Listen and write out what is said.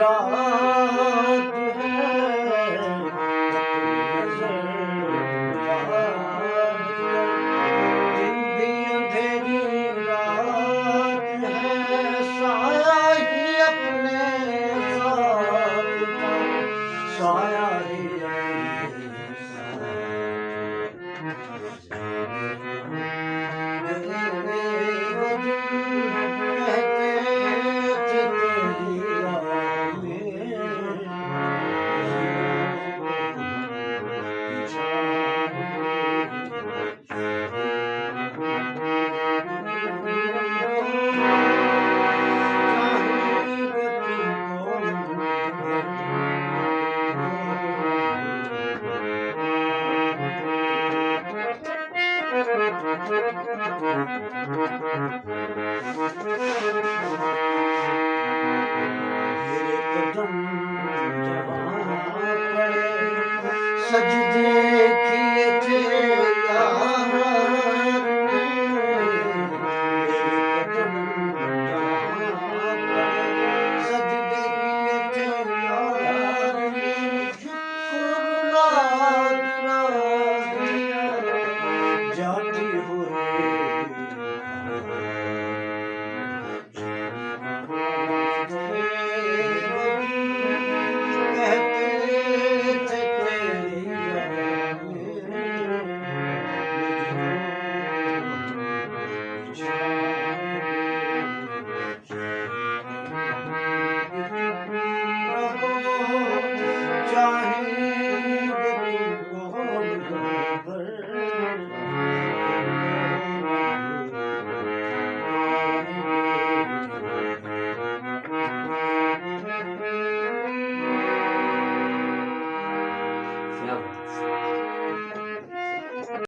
रात है अपनी नजर याद कर, दिन भी अंधेरी रात है साया ही अपने साथ का, साया ही अपने साथ गए वो दिन कहते थे तेरी राह में मेरे कदम जहाँ पड़े सजदे